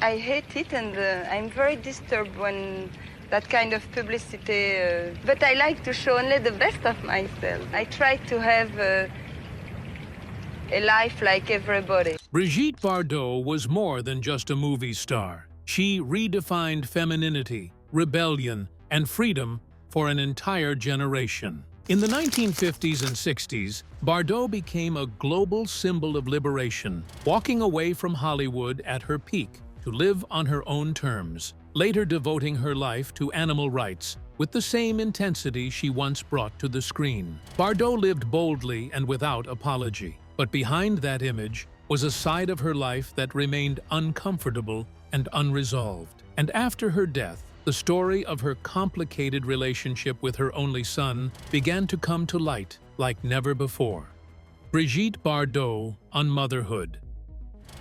I hate it, and I'm very disturbed when that kind of publicity, but I like to show only the best of myself. I try to have a life like everybody. Brigitte Bardot was more than just a movie star. She redefined femininity, rebellion, and freedom for an entire generation. In the 1950s and 60s, Bardot became a global symbol of liberation, walking away from Hollywood at her peak to live on her own terms, later devoting her life to animal rights with the same intensity she once brought to the screen. Bardot lived boldly and without apology, but behind that image was a side of her life that remained uncomfortable and unresolved. And after her death, the story of her complicated relationship with her only son began to come to light like never before. Brigitte Bardot on Motherhood.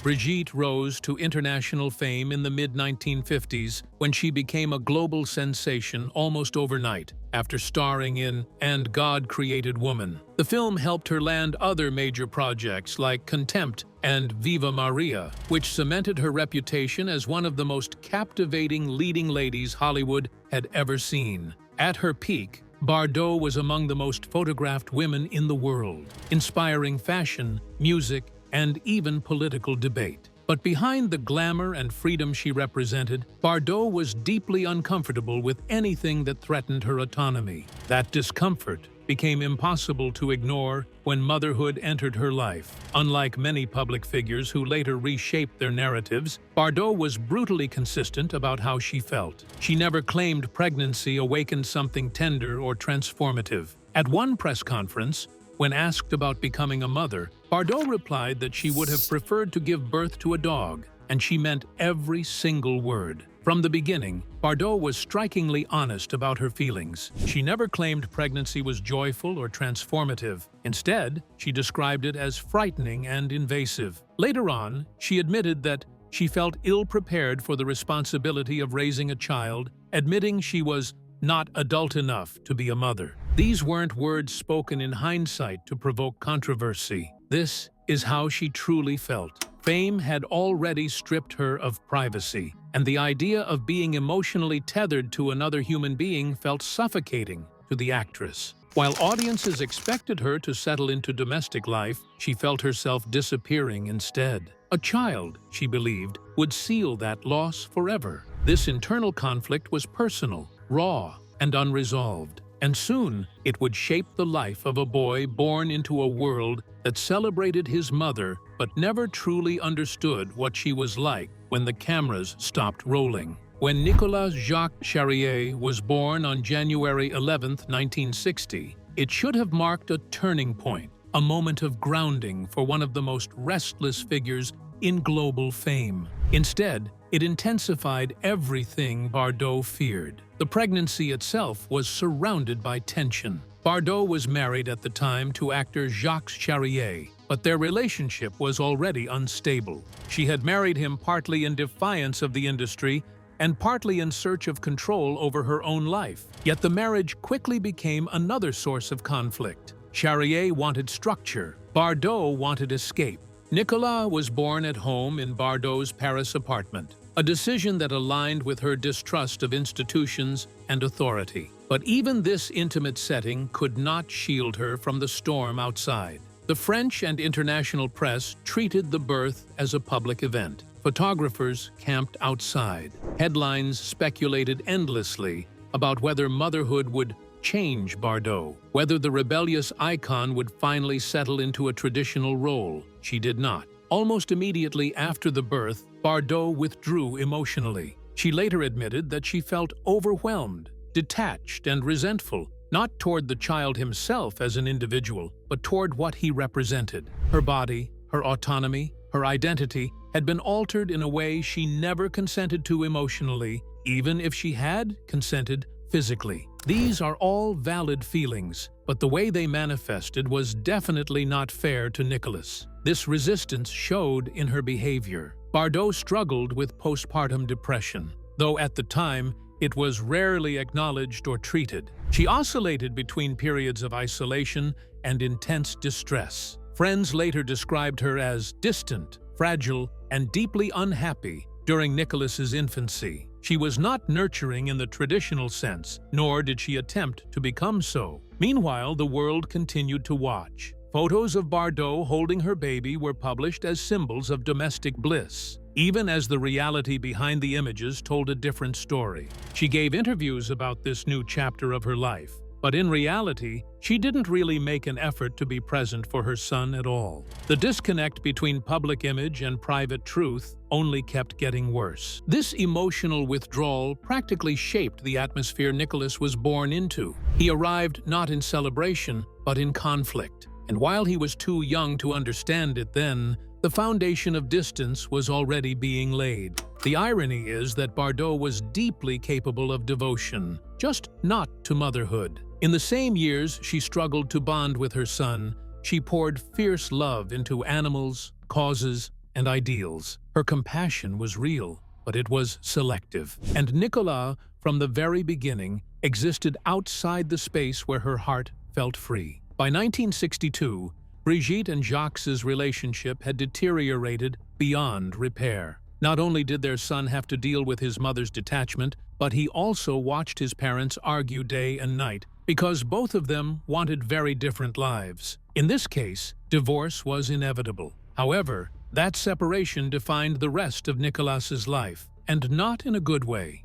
Brigitte rose to international fame in the mid-1950s when she became a global sensation almost overnight after starring in And God Created Woman. The film helped her land other major projects like Contempt and Viva Maria, which cemented her reputation as one of the most captivating leading ladies Hollywood had ever seen. At her peak, Bardot was among the most photographed women in the world, inspiring fashion, music, and even political debate. But behind the glamour and freedom she represented, Bardot was deeply uncomfortable with anything that threatened her autonomy. That discomfort became impossible to ignore when motherhood entered her life. Unlike many public figures who later reshaped their narratives, Bardot was brutally consistent about how she felt. She never claimed pregnancy awakened something tender or transformative. At one press conference, when asked about becoming a mother, Bardot replied that she would have preferred to give birth to a dog, and she meant every single word. From the beginning, Bardot was strikingly honest about her feelings. She never claimed pregnancy was joyful or transformative. Instead, she described it as frightening and invasive. Later on, she admitted that she felt ill-prepared for the responsibility of raising a child, admitting she was not adult enough to be a mother. These weren't words spoken in hindsight to provoke controversy. This is how she truly felt. Fame had already stripped her of privacy, and the idea of being emotionally tethered to another human being felt suffocating to the actress. While audiences expected her to settle into domestic life, she felt herself disappearing instead. A child, she believed, would seal that loss forever. This internal conflict was personal, raw, and unresolved. And soon, it would shape the life of a boy born into a world that celebrated his mother but never truly understood what she was like when the cameras stopped rolling. When Nicolas Jacques Charrier was born on January 11, 1960, it should have marked a turning point, a moment of grounding for one of the most restless figures in global fame. Instead, it intensified everything Bardot feared. The pregnancy itself was surrounded by tension. Bardot was married at the time to actor Jacques Charrier, but their relationship was already unstable. She had married him partly in defiance of the industry and partly in search of control over her own life. Yet the marriage quickly became another source of conflict. Charrier wanted structure, Bardot wanted escape. Nicolas was born at home in Bardot's Paris apartment, a decision that aligned with her distrust of institutions and authority. But even this intimate setting could not shield her from the storm outside. The French and international press treated the birth as a public event. Photographers camped outside. Headlines speculated endlessly about whether motherhood would change Bardot, whether the rebellious icon would finally settle into a traditional role. She did not. Almost immediately after the birth, Bardot withdrew emotionally. She later admitted that she felt overwhelmed, detached, and resentful, not toward the child himself as an individual, but toward what he represented. Her body, her autonomy, her identity had been altered in a way she never consented to emotionally, even if she had consented physically. These are all valid feelings, but the way they manifested was definitely not fair to Nicolas. This resistance showed in her behavior. Bardot struggled with postpartum depression, though at the time it was rarely acknowledged or treated. She oscillated between periods of isolation and intense distress. Friends later described her as distant, fragile, and deeply unhappy, during Nicholas's infancy. She was not nurturing in the traditional sense, nor did she attempt to become so. Meanwhile, the world continued to watch. Photos of Bardot holding her baby were published as symbols of domestic bliss, even as the reality behind the images told a different story. She gave interviews about this new chapter of her life, but in reality, she didn't really make an effort to be present for her son at all. The disconnect between public image and private truth only kept getting worse. This emotional withdrawal practically shaped the atmosphere Nicholas was born into. He arrived not in celebration, but in conflict. And while he was too young to understand it then, the foundation of distance was already being laid. The irony is that Bardot was deeply capable of devotion, just not to motherhood. In the same years she struggled to bond with her son, she poured fierce love into animals, causes, and ideals. Her compassion was real, but it was selective. And Nicolas, from the very beginning, existed outside the space where her heart felt free. By 1962, Brigitte and Jacques' relationship had deteriorated beyond repair. Not only did their son have to deal with his mother's detachment, but he also watched his parents argue day and night, because both of them wanted very different lives. In this case, divorce was inevitable. However, that separation defined the rest of Nicolas's life, and not in a good way.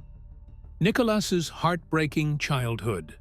Nicolas's heartbreaking childhood.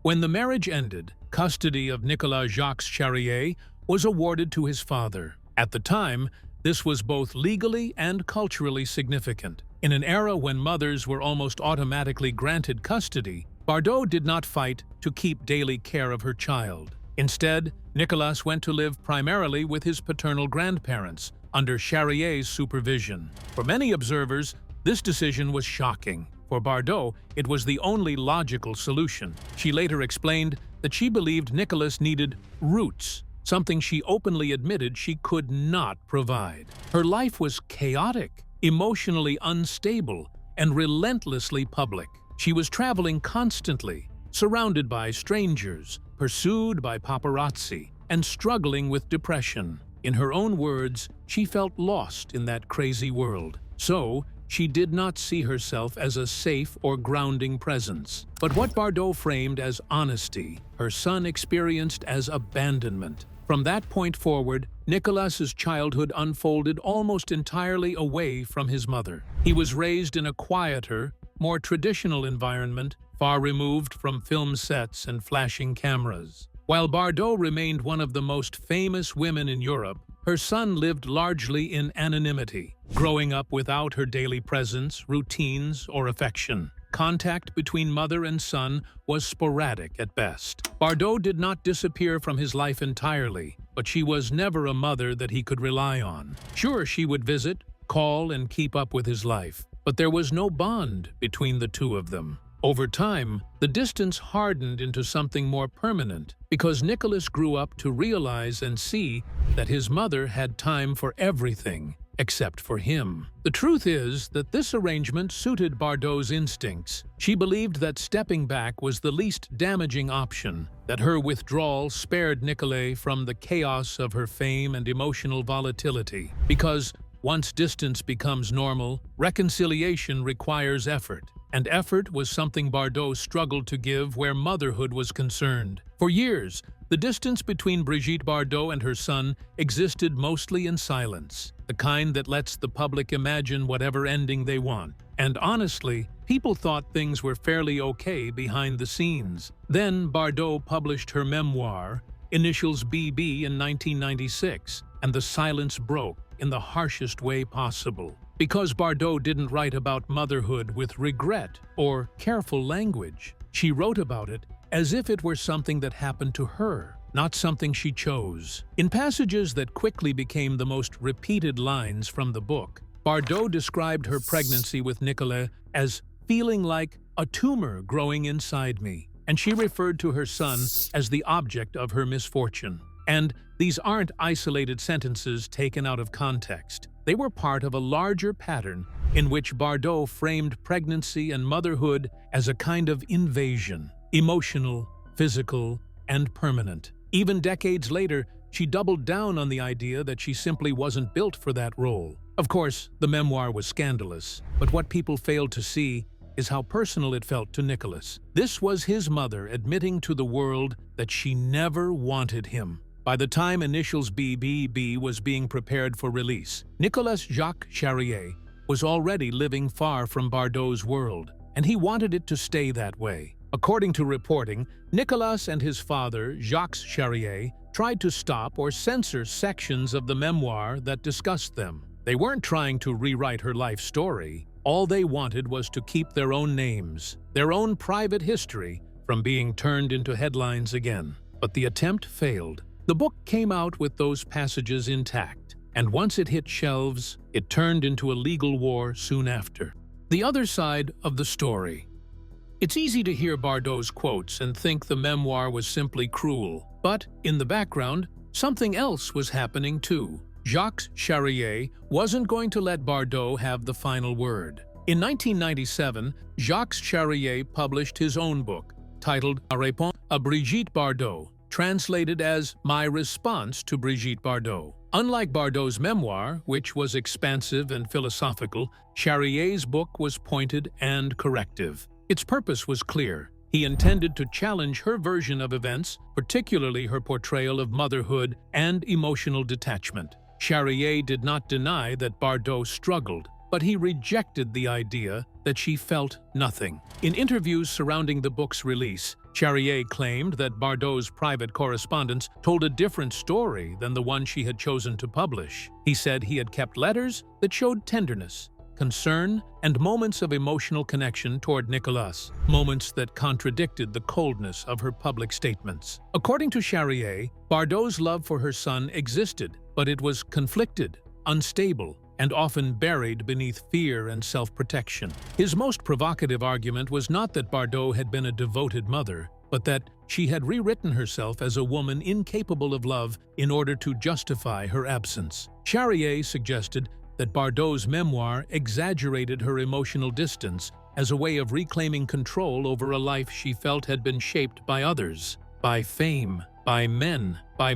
When the marriage ended, custody of Nicolas Jacques Charrier was awarded to his father. At the time, this was both legally and culturally significant. In an era when mothers were almost automatically granted custody, Bardot did not fight to keep daily care of her child. Instead, Nicolas went to live primarily with his paternal grandparents, under Charrier's supervision. For many observers, this decision was shocking. For Bardot, it was the only logical solution. She later explained that she believed Nicolas needed roots, something she openly admitted she could not provide. Her life was chaotic, emotionally unstable, and relentlessly public. She was traveling constantly, surrounded by strangers, pursued by paparazzi, and struggling with depression. In her own words, she felt lost in that crazy world. So, she did not see herself as a safe or grounding presence. But what Bardot framed as honesty, her son experienced as abandonment. From that point forward, Nicolas's childhood unfolded almost entirely away from his mother. He was raised in a quieter, more traditional environment, far removed from film sets and flashing cameras. While Bardot remained one of the most famous women in Europe, her son lived largely in anonymity, growing up without her daily presence, routines, or affection. Contact between mother and son was sporadic at best. Bardot did not disappear from his life entirely, but she was never a mother that he could rely on. Sure, she would visit, call, and keep up with his life, but there was no bond between the two of them. Over time, the distance hardened into something more permanent because Nicolas grew up to realize and see that his mother had time for everything except for him. The truth is that this arrangement suited Bardot's instincts. She believed that stepping back was the least damaging option, that her withdrawal spared Nicolas from the chaos of her fame and emotional volatility. Because once distance becomes normal, reconciliation requires effort. And effort was something Bardot struggled to give where motherhood was concerned. For years, the distance between Brigitte Bardot and her son existed mostly in silence, the kind that lets the public imagine whatever ending they want. And honestly, people thought things were fairly okay behind the scenes. Then Bardot published her memoir, initials BB, in 1996, and the silence broke in the harshest way possible. Because Bardot didn't write about motherhood with regret or careful language, she wrote about it as if it were something that happened to her, not something she chose. In passages that quickly became the most repeated lines from the book, Bardot described her pregnancy with Nicolas as feeling like a tumor growing inside me, and she referred to her son as the object of her misfortune. And these aren't isolated sentences taken out of context. They were part of a larger pattern in which Bardot framed pregnancy and motherhood as a kind of invasion, emotional, physical, and permanent. Even decades later, she doubled down on the idea that she simply wasn't built for that role. Of course, the memoir was scandalous, but what people failed to see is how personal it felt to Nicholas. This was his mother admitting to the world that she never wanted him. By the time Initials BBB was being prepared for release, Nicolas Jacques Charrier was already living far from Bardot's world, and he wanted it to stay that way. According to reporting, Nicolas and his father, Jacques Charrier, tried to stop or censor sections of the memoir that discussed them. They weren't trying to rewrite her life story. All they wanted was to keep their own names, their own private history, from being turned into headlines again. But the attempt failed. The book came out with those passages intact, and once it hit shelves, it turned into a legal war soon after. The other side of the story. It's easy to hear Bardot's quotes and think the memoir was simply cruel, but in the background, something else was happening too. Jacques Charrier wasn't going to let Bardot have the final word. In 1997, Jacques Charrier published his own book, titled A Réponse à Brigitte Bardot, translated as My Response to Brigitte Bardot. Unlike Bardot's memoir, which was expansive and philosophical, Charrier's book was pointed and corrective. Its purpose was clear. He intended to challenge her version of events, particularly her portrayal of motherhood and emotional detachment. Charrier did not deny that Bardot struggled, but he rejected the idea that she felt nothing. In interviews surrounding the book's release, Charrier claimed that Bardot's private correspondence told a different story than the one she had chosen to publish. He said he had kept letters that showed tenderness, concern, and moments of emotional connection toward Nicolas, moments that contradicted the coldness of her public statements. According to Charrier, Bardot's love for her son existed, but it was conflicted, unstable, and often buried beneath fear and self-protection. His most provocative argument was not that Bardot had been a devoted mother, but that she had rewritten herself as a woman incapable of love in order to justify her absence. Charrier suggested that Bardot's memoir exaggerated her emotional distance as a way of reclaiming control over a life she felt had been shaped by others, by fame, by men, by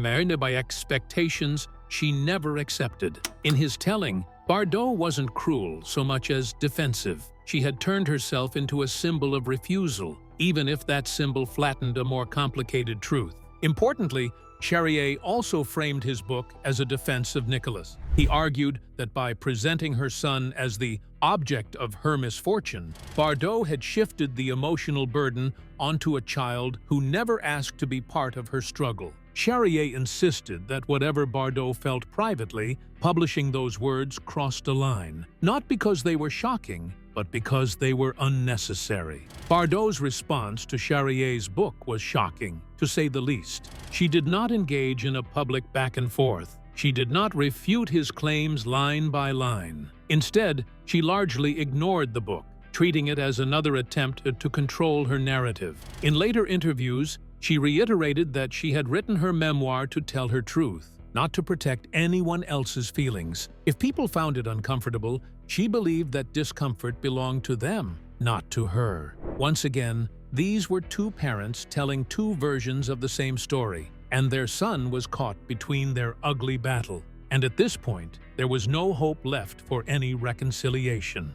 expectations she never accepted. In his telling, Bardot wasn't cruel so much as defensive. She had turned herself into a symbol of refusal, even if that symbol flattened a more complicated truth. Importantly, Charrier also framed his book as a defense of Nicolas. He argued that by presenting her son as the object of her misfortune, Bardot had shifted the emotional burden onto a child who never asked to be part of her struggle. Charrier insisted that whatever Bardot felt privately, publishing those words crossed a line, not because they were shocking, but because they were unnecessary. Bardot's response to Charrier's book was shocking, to say the least. She did not engage in a public back and forth. She did not refute his claims line by line. Instead, she largely ignored the book, treating it as another attempt to control her narrative. In later interviews, she reiterated that she had written her memoir to tell her truth, not to protect anyone else's feelings. If people found it uncomfortable, she believed that discomfort belonged to them, not to her. Once again, these were two parents telling two versions of the same story, and their son was caught between their ugly battle. And at this point, there was no hope left for any reconciliation.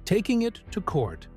Taking it to court.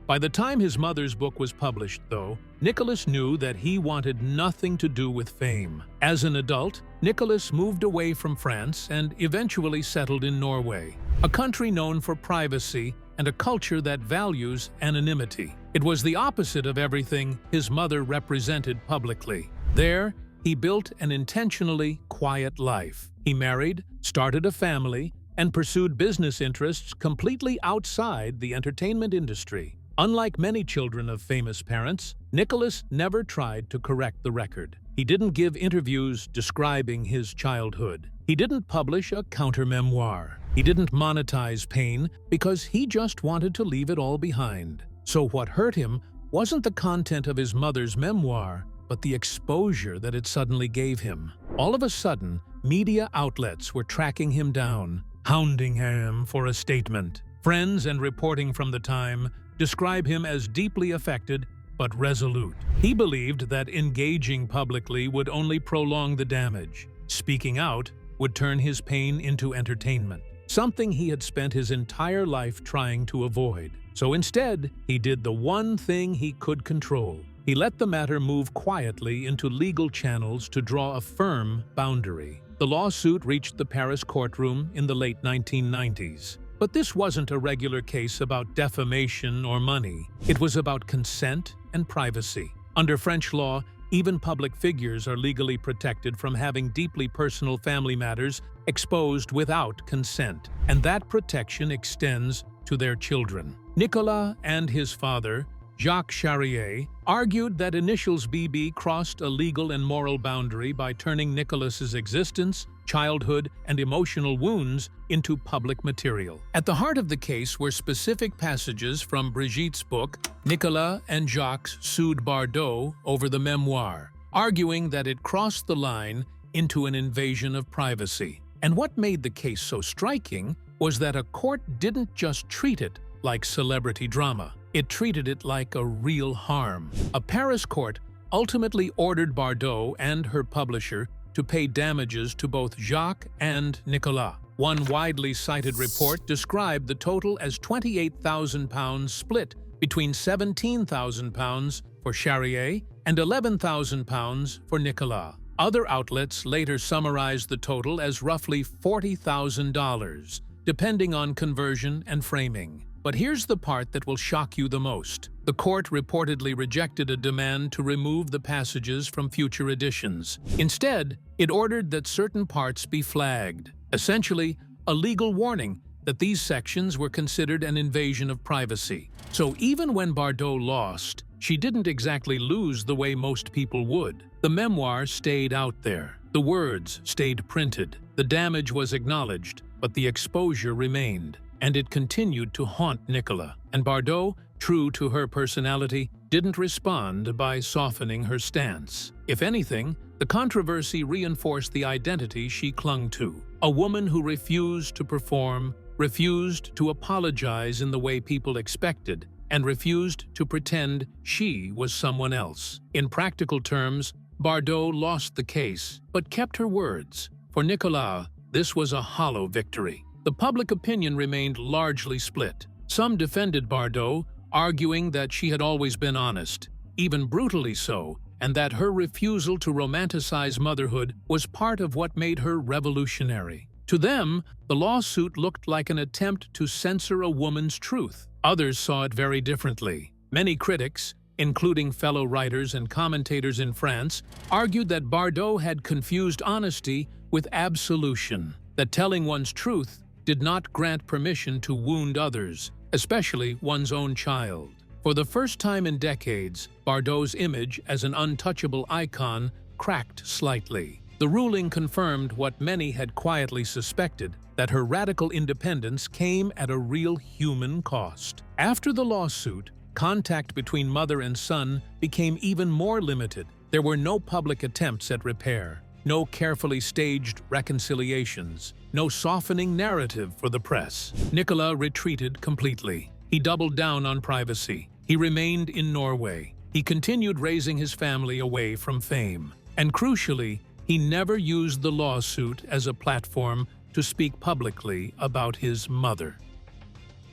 By the time his mother's book was published, though, Nicolas knew that he wanted nothing to do with fame. As an adult, Nicolas moved away from France and eventually settled in Norway, a country known for privacy and a culture that values anonymity. It was the opposite of everything his mother represented publicly. There, he built an intentionally quiet life. He married, started a family, and pursued business interests completely outside the entertainment industry. Unlike many children of famous parents, Nicolas never tried to correct the record. He didn't give interviews describing his childhood. He didn't publish a counter-memoir. He didn't monetize pain because he just wanted to leave it all behind. So what hurt him wasn't the content of his mother's memoir, but the exposure that it suddenly gave him. All of a sudden, media outlets were tracking him down, hounding him for a statement. Friends and reporting from the time describe him as deeply affected but resolute. He believed that engaging publicly would only prolong the damage. Speaking out would turn his pain into entertainment. something he had spent his entire life trying to avoid. So instead, he did the one thing he could control. He let the matter move quietly into legal channels to draw a firm boundary. The lawsuit reached the Paris courtroom in the late 1990s. But this wasn't a regular case about defamation or money. It was about consent and privacy. Under French law, even public figures are legally protected from having deeply personal family matters exposed without consent, and that protection extends to their children. Nicolas and his father, Jacques Charrier, argued that initials BB crossed a legal and moral boundary by turning Nicolas's existence, childhood, and emotional wounds into public material. At the heart of the case were specific passages from Brigitte's book, Nicolas and Jacques sued Bardot over the memoir, arguing that it crossed the line into an invasion of privacy. And what made the case so striking was that a court didn't just treat it like celebrity drama. It treated it like a real harm. A Paris court ultimately ordered Bardot and her publisher to pay damages to both Jacques and Nicolas. One widely cited report described the total as £28,000 split between £17,000 for Charrier and £11,000 for Nicolas. Other outlets later summarized the total as roughly $40,000, depending on conversion and framing. But here's the part that will shock you the most. The court reportedly rejected a demand to remove the passages from future editions. Instead, it ordered that certain parts be flagged, essentially a legal warning that these sections were considered an invasion of privacy. So even when Bardot lost, she didn't exactly lose the way most people would. The memoir stayed out there. The words stayed printed. The damage was acknowledged, but the exposure remained. And it continued to haunt Nicolas. And Bardot, true to her personality, didn't respond by softening her stance. If anything, the controversy reinforced the identity she clung to. A woman who refused to perform, refused to apologize in the way people expected, and refused to pretend she was someone else. In practical terms, Bardot lost the case, but kept her words. For Nicolas, this was a hollow victory. The public opinion remained largely split. Some defended Bardot, arguing that she had always been honest, even brutally so, and that her refusal to romanticize motherhood was part of what made her revolutionary. To them, the lawsuit looked like an attempt to censor a woman's truth. Others saw it very differently. Many critics, including fellow writers and commentators in France, argued that Bardot had confused honesty with absolution, that telling one's truth did not grant permission to wound others, especially one's own child. For the first time in decades, Bardot's image as an untouchable icon cracked slightly. The ruling confirmed what many had quietly suspected, that her radical independence came at a real human cost. After the lawsuit, contact between mother and son became even more limited. There were no public attempts at repair, no carefully staged reconciliations, no softening narrative for the press. Nicolas retreated completely. He doubled down on privacy. He remained in Norway. He continued raising his family away from fame. And crucially, he never used the lawsuit as a platform to speak publicly about his mother.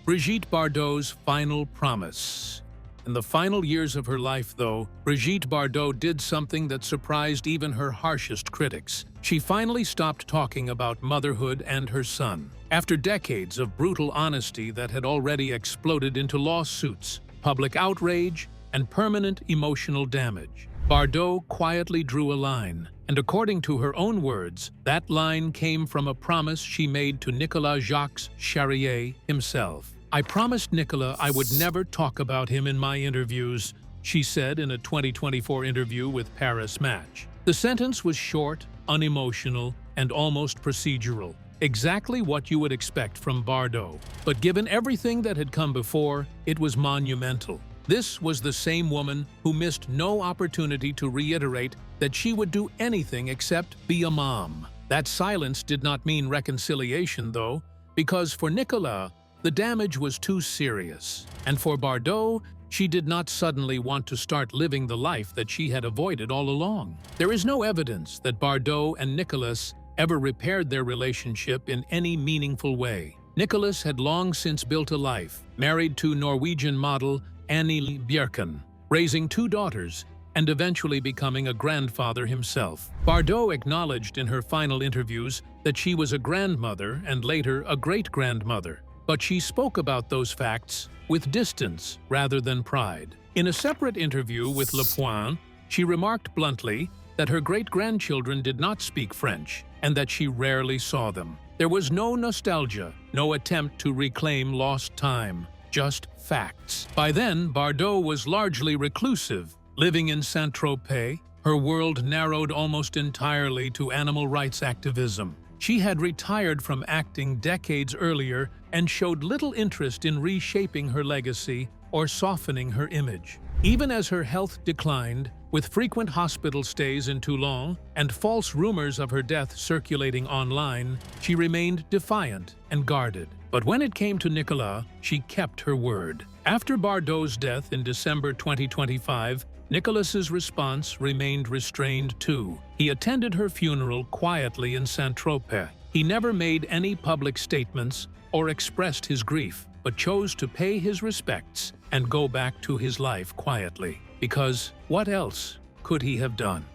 Brigitte Bardot's final promise. In the final years of her life, though, Brigitte Bardot did something that surprised even her harshest critics. She finally stopped talking about motherhood and her son. After decades of brutal honesty that had already exploded into lawsuits, public outrage, and permanent emotional damage, Bardot quietly drew a line. And according to her own words, that line came from a promise she made to Nicolas Jacques Charrier himself. "I promised Nicolas I would never talk about him in my interviews," she said in a 2024 interview with Paris Match. The sentence was short, unemotional, and almost procedural, exactly what you would expect from Bardot. But given everything that had come before, it was monumental. This was the same woman who missed no opportunity to reiterate that she would do anything except be a mom. That silence did not mean reconciliation, though, because for Nicolas, the damage was too serious. And for Bardot, she did not suddenly want to start living the life that she had avoided all along. There is no evidence that Bardot and Nicolas ever repaired their relationship in any meaningful way. Nicholas had long since built a life, married to Norwegian model Annie Bjerken, raising 2 daughters, and eventually becoming a grandfather himself. Bardot acknowledged in her final interviews that she was a grandmother and later a great-grandmother, but she spoke about those facts with distance rather than pride. In a separate interview with Le Point, she remarked bluntly that her great-grandchildren did not speak French and that she rarely saw them. There was no nostalgia, no attempt to reclaim lost time, just facts. By then, Bardot was largely reclusive, living in Saint-Tropez. Her world narrowed almost entirely to animal rights activism. She had retired from acting decades earlier and showed little interest in reshaping her legacy or softening her image. Even as her health declined, with frequent hospital stays in Toulon and false rumors of her death circulating online, she remained defiant and guarded. But when it came to Nicolas, she kept her word. After Bardot's death in December 2025, Nicolas's response remained restrained too. He attended her funeral quietly in Saint-Tropez. He never made any public statements or expressed his grief, but chose to pay his respects and go back to his life quietly. Because what else could he have done?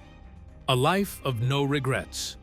A life of no regrets.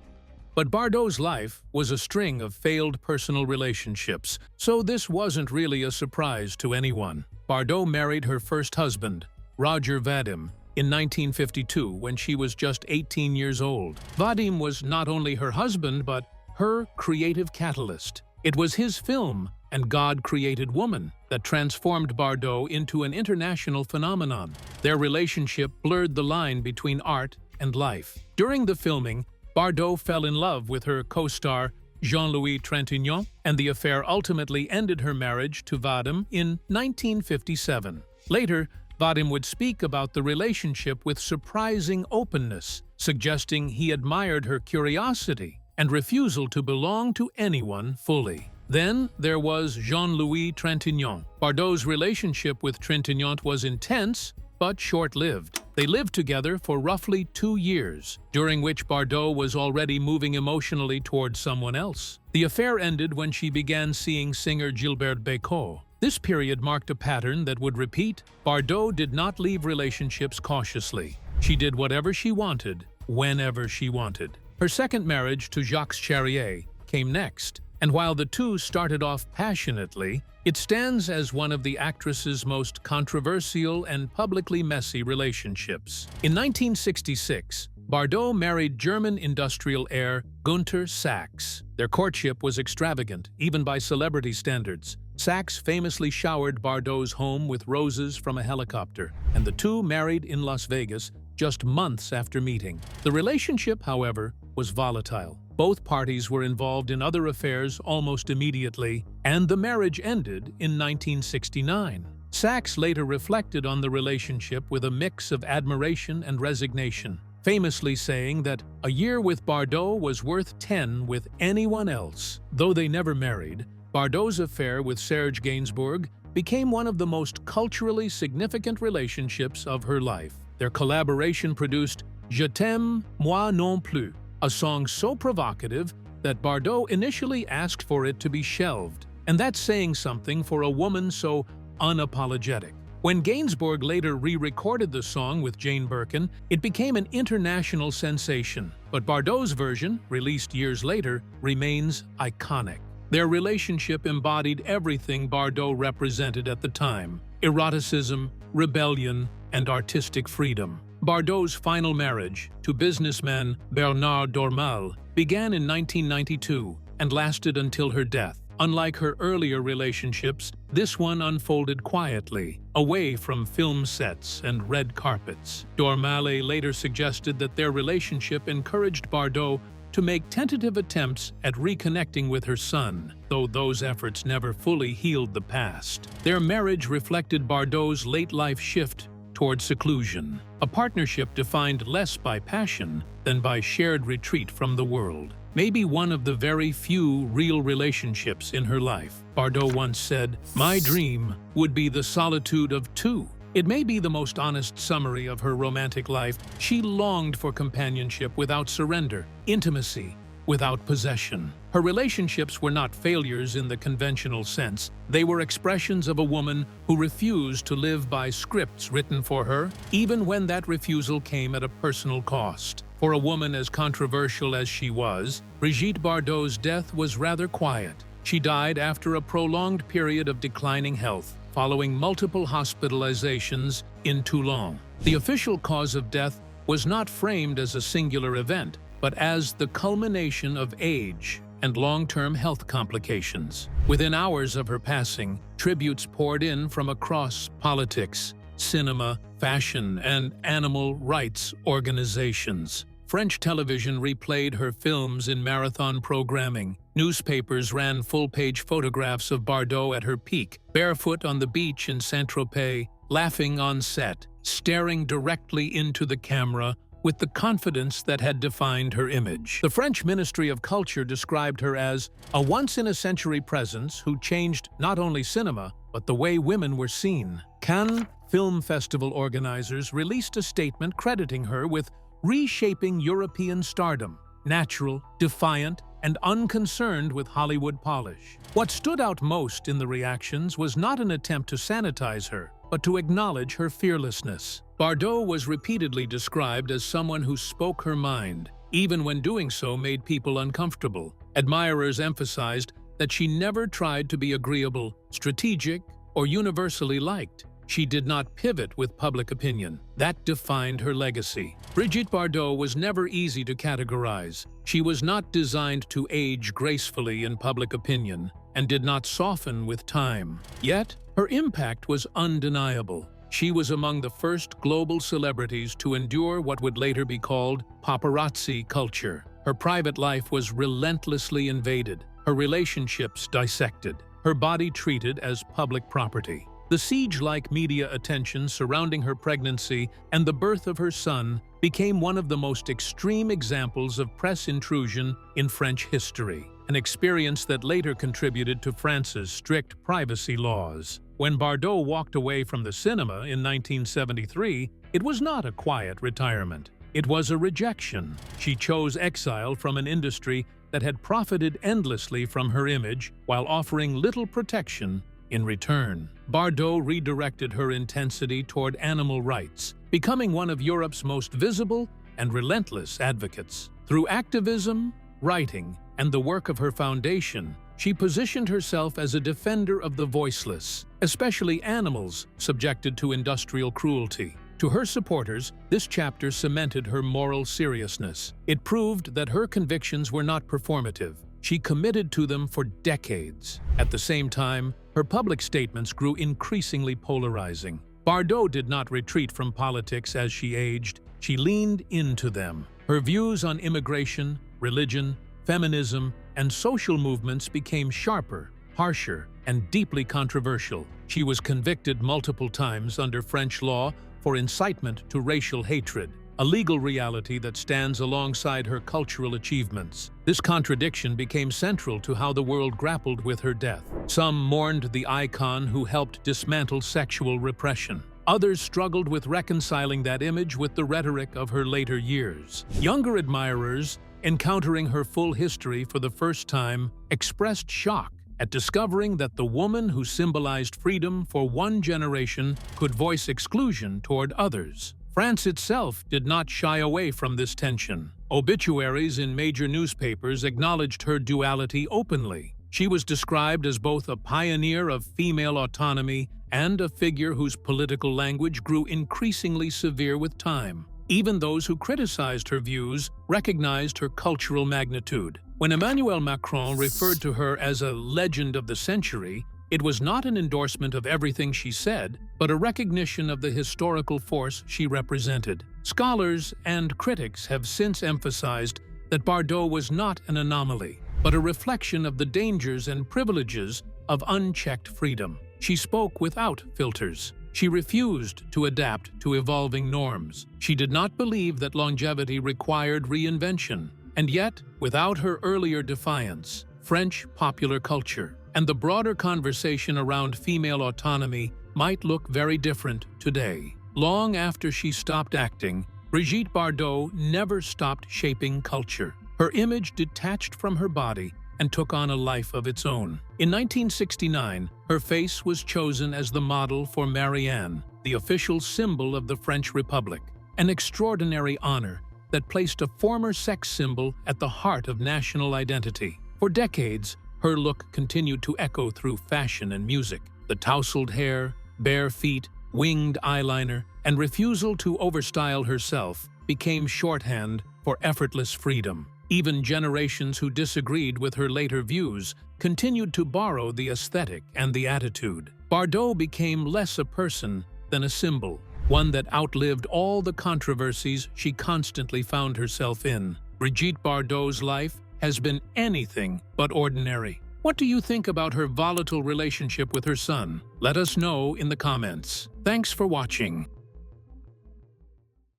But Bardot's life was a string of failed personal relationships, so this wasn't really a surprise to anyone. Bardot married her first husband, Roger Vadim, in 1952 when she was just 18 years old. Vadim was not only her husband but her creative catalyst. It was his film, And God Created Woman, that transformed Bardot into an international phenomenon. Their relationship blurred the line between art and life. During the filming, Bardot fell in love with her co-star Jean-Louis Trintignant, and the affair ultimately ended her marriage to Vadim in 1957. Later, Vadim would speak about the relationship with surprising openness, suggesting he admired her curiosity and refusal to belong to anyone fully. Then there was Jean-Louis Trintignant. Bardot's relationship with Trintignant was intense, but short-lived. They lived together for roughly 2 years, during which Bardot was already moving emotionally towards someone else. The affair ended when she began seeing singer Gilbert Bécaud. This period marked a pattern that would repeat. Bardot did not leave relationships cautiously. She did whatever she wanted, whenever she wanted. Her second marriage to Jacques Charrier came next, and while the two started off passionately, it stands as one of the actress's most controversial and publicly messy relationships. In 1966, Bardot married German industrial heir Günther Sachs. Their courtship was extravagant, even by celebrity standards. Sachs famously showered Bardot's home with roses from a helicopter, and the two married in Las Vegas just months after meeting. The relationship, however, was volatile. Both parties were involved in other affairs almost immediately, and the marriage ended in 1969. Sachs later reflected on the relationship with a mix of admiration and resignation, famously saying that a year with Bardot was worth 10 with anyone else. Though they never married, Bardot's affair with Serge Gainsbourg became one of the most culturally significant relationships of her life. Their collaboration produced Je t'aime, moi non plus, a song so provocative that Bardot initially asked for it to be shelved, and that's saying something for a woman so unapologetic. When Gainsbourg later re-recorded the song with Jane Birkin, it became an international sensation, but Bardot's version, released years later, remains iconic. Their relationship embodied everything Bardot represented at the time: eroticism, rebellion, and artistic freedom. Bardot's final marriage, to businessman Bernard Dormal, began in 1992 and lasted until her death. Unlike her earlier relationships, this one unfolded quietly, away from film sets and red carpets. Dormal later suggested that their relationship encouraged Bardot to make tentative attempts at reconnecting with her son, though those efforts never fully healed the past. Their marriage reflected Bardot's late-life shift toward seclusion, a partnership defined less by passion than by shared retreat from the world. Maybe one of the very few real relationships in her life. Bardot once said, "My dream would be the solitude of two." It may be the most honest summary of her romantic life. She longed for companionship without surrender, intimacy without possession. Her relationships were not failures in the conventional sense. They were expressions of a woman who refused to live by scripts written for her, even when that refusal came at a personal cost. For a woman as controversial as she was, Brigitte Bardot's death was rather quiet. She died after a prolonged period of declining health, following multiple hospitalizations in Toulon. The official cause of death was not framed as a singular event, but as the culmination of age and long-term health complications. Within hours of her passing, tributes poured in from across politics, cinema, fashion, and animal rights organizations. French television replayed her films in marathon programming. Newspapers ran full-page photographs of Bardot at her peak, barefoot on the beach in Saint-Tropez, laughing on set, staring directly into the camera with the confidence that had defined her image. The French Ministry of Culture described her as a once-in-a-century presence who changed not only cinema, but the way women were seen. Cannes Film Festival organizers released a statement crediting her with reshaping European stardom, natural, defiant, and unconcerned with Hollywood polish. What stood out most in the reactions was not an attempt to sanitize her, but to acknowledge her fearlessness. Bardot was repeatedly described as someone who spoke her mind, even when doing so made people uncomfortable. Admirers emphasized that she never tried to be agreeable, strategic, or universally liked. She did not pivot with public opinion. That defined her legacy. Brigitte Bardot was never easy to categorize. She was not designed to age gracefully in public opinion and did not soften with time. Yet, her impact was undeniable. She was among the first global celebrities to endure what would later be called paparazzi culture. Her private life was relentlessly invaded, her relationships dissected, her body treated as public property. The siege-like media attention surrounding her pregnancy and the birth of her son became one of the most extreme examples of press intrusion in French history, an experience that later contributed to France's strict privacy laws. When Bardot walked away from the cinema in 1973, it was not a quiet retirement. It was a rejection. She chose exile from an industry that had profited endlessly from her image while offering little protection in return. Bardot redirected her intensity toward animal rights, becoming one of Europe's most visible and relentless advocates. Through activism, writing, and the work of her foundation, she positioned herself as a defender of the voiceless, especially animals subjected to industrial cruelty. To her supporters, this chapter cemented her moral seriousness. It proved that her convictions were not performative. She committed to them for decades. At the same time, her public statements grew increasingly polarizing. Bardot did not retreat from politics as she aged. She leaned into them. Her views on immigration, religion, feminism, and social movements became sharper, harsher, and deeply controversial. She was convicted multiple times under French law for incitement to racial hatred, a legal reality that stands alongside her cultural achievements. This contradiction became central to how the world grappled with her death. Some mourned the icon who helped dismantle sexual repression. Others struggled with reconciling that image with the rhetoric of her later years. Younger admirers, encountering her full history for the first time, expressed shock at discovering that the woman who symbolized freedom for one generation could voice exclusion toward others. France itself did not shy away from this tension. Obituaries in major newspapers acknowledged her duality openly. She was described as both a pioneer of female autonomy and a figure whose political language grew increasingly severe with time. Even those who criticized her views recognized her cultural magnitude. When Emmanuel Macron referred to her as a legend of the century, it was not an endorsement of everything she said, but a recognition of the historical force she represented. Scholars and critics have since emphasized that Bardot was not an anomaly, but a reflection of the dangers and privileges of unchecked freedom. She spoke without filters. She refused to adapt to evolving norms. She did not believe that longevity required reinvention. And yet, without her earlier defiance, French popular culture and the broader conversation around female autonomy might look very different today. Long after she stopped acting, Brigitte Bardot never stopped shaping culture. Her image detached from her body and took on a life of its own. In 1969, her face was chosen as the model for Marianne, the official symbol of the French Republic, an extraordinary honor that placed a former sex symbol at the heart of national identity. For decades, her look continued to echo through fashion and music. The tousled hair, bare feet, winged eyeliner, and refusal to overstyle herself became shorthand for effortless freedom. Even generations who disagreed with her later views continued to borrow the aesthetic and the attitude. Bardot became less a person than a symbol, one that outlived all the controversies she constantly found herself in. Brigitte Bardot's life has been anything but ordinary. What do you think about her volatile relationship with her son? Let us know in the comments. Thanks for watching.